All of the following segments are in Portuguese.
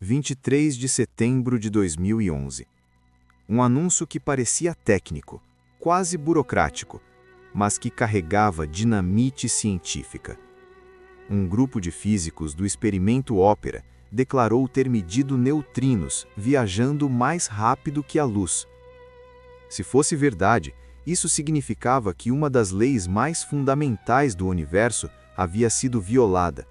23 de setembro de 2011. Um anúncio que parecia técnico, quase burocrático, mas que carregava dinamite científica. Um grupo de físicos do experimento Ópera declarou ter medido neutrinos viajando mais rápido que a luz. Se fosse verdade, isso significava que uma das leis mais fundamentais do universo havia sido violada.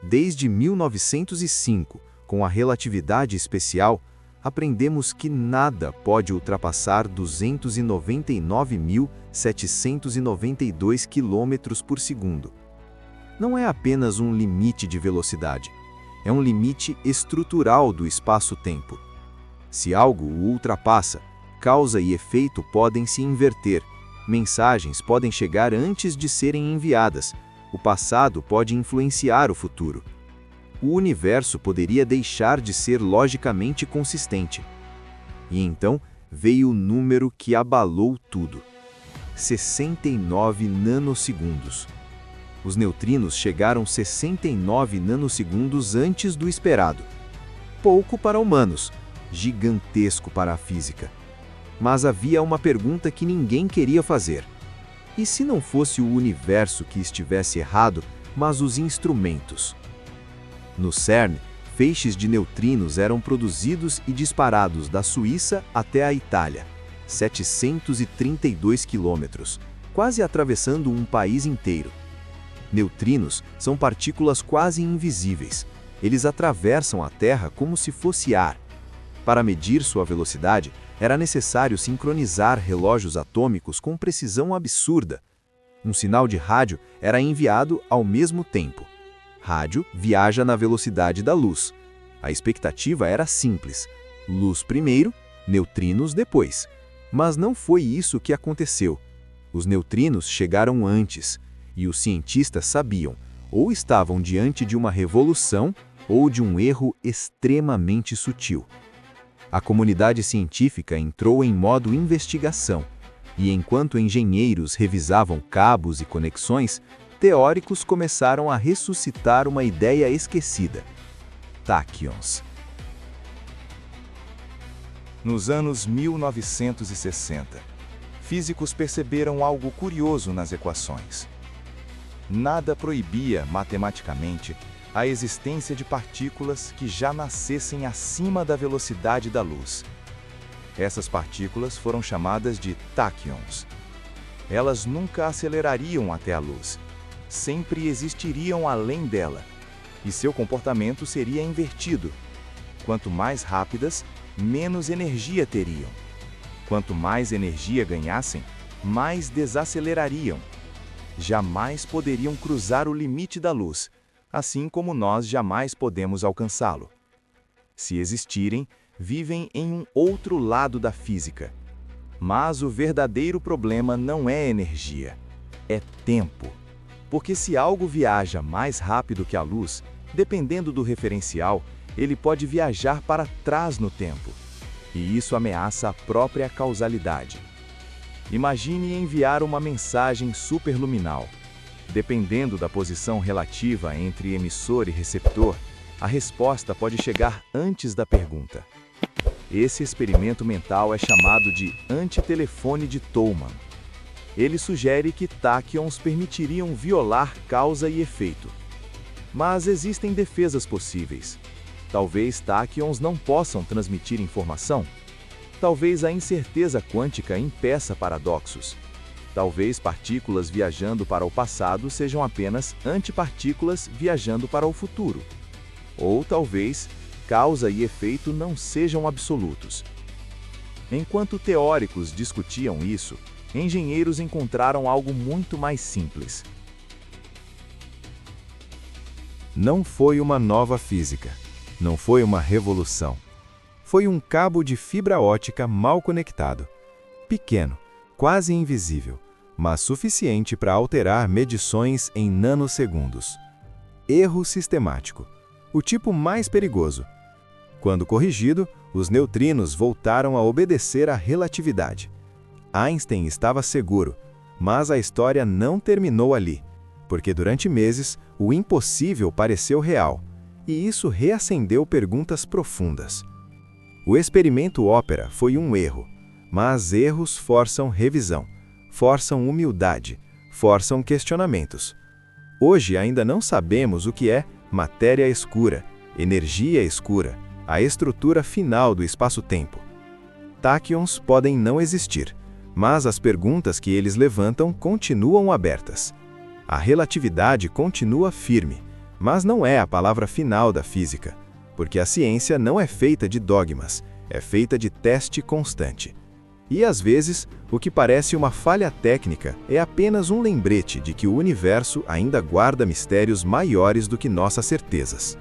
Desde 1905, com a relatividade especial, aprendemos que nada pode ultrapassar 299.792 km por segundo. Não é apenas um limite de velocidade, é um limite estrutural do espaço-tempo. Se algo o ultrapassa, causa e efeito podem se inverter, mensagens podem chegar antes de serem enviadas, o passado pode influenciar o futuro. O universo poderia deixar de ser logicamente consistente. E então veio o número que abalou tudo: 69 nanosegundos. Os neutrinos chegaram 69 nanosegundos antes do esperado. Pouco para humanos, gigantesco para a física. Mas havia uma pergunta que ninguém queria fazer. E se não fosse o universo que estivesse errado, mas os instrumentos? No CERN, feixes de neutrinos eram produzidos e disparados da Suíça até a Itália, 732 quilômetros, quase atravessando um país inteiro. Neutrinos são partículas quase invisíveis. Eles atravessam a Terra como se fosse ar. Para medir sua velocidade, era necessário sincronizar relógios atômicos com precisão absurda. Um sinal de rádio era enviado ao mesmo tempo. Rádio viaja na velocidade da luz. A expectativa era simples: luz primeiro, neutrinos depois. Mas não foi isso que aconteceu. Os neutrinos chegaram antes, e os cientistas sabiam, ou estavam diante de uma revolução ou de um erro extremamente sutil. A comunidade científica entrou em modo investigação, e enquanto engenheiros revisavam cabos e conexões, teóricos começaram a ressuscitar uma ideia esquecida: táquions. Nos anos 1960, físicos perceberam algo curioso nas equações. Nada proibia, matematicamente, a existência de partículas que já nascessem acima da velocidade da luz. Essas partículas foram chamadas de táquions. Elas nunca acelerariam até a luz. Sempre existiriam além dela, e seu comportamento seria invertido. Quanto mais rápidas, menos energia teriam. Quanto mais energia ganhassem, mais desacelerariam. Jamais poderiam cruzar o limite da luz, assim como nós jamais podemos alcançá-lo. Se existirem, vivem em um outro lado da física. Mas o verdadeiro problema não é energia, é tempo. Porque se algo viaja mais rápido que a luz, dependendo do referencial, ele pode viajar para trás no tempo. E isso ameaça a própria causalidade. Imagine enviar uma mensagem superluminal. Dependendo da posição relativa entre emissor e receptor, a resposta pode chegar antes da pergunta. Esse experimento mental é chamado de antitelefone de Thälmann. Ele sugere que táquions permitiriam violar causa e efeito. Mas existem defesas possíveis. Talvez táquions não possam transmitir informação. Talvez a incerteza quântica impeça paradoxos. Talvez partículas viajando para o passado sejam apenas antipartículas viajando para o futuro. Ou talvez causa e efeito não sejam absolutos. Enquanto teóricos discutiam isso, engenheiros encontraram algo muito mais simples. Não foi uma nova física. Não foi uma revolução. Foi um cabo de fibra ótica mal conectado. Pequeno, quase invisível, mas suficiente para alterar medições em nanosegundos. Erro sistemático. O tipo mais perigoso. Quando corrigido, os neutrinos voltaram a obedecer à relatividade. Einstein estava seguro, mas a história não terminou ali, porque durante meses o impossível pareceu real, e isso reacendeu perguntas profundas. O experimento Ópera foi um erro, mas erros forçam revisão, forçam humildade, forçam questionamentos. Hoje ainda não sabemos o que é matéria escura, energia escura, a estrutura final do espaço-tempo. Táquions podem não existir, mas as perguntas que eles levantam continuam abertas. A relatividade continua firme, mas não é a palavra final da física, porque a ciência não é feita de dogmas, é feita de teste constante. E às vezes, o que parece uma falha técnica é apenas um lembrete de que o universo ainda guarda mistérios maiores do que nossas certezas.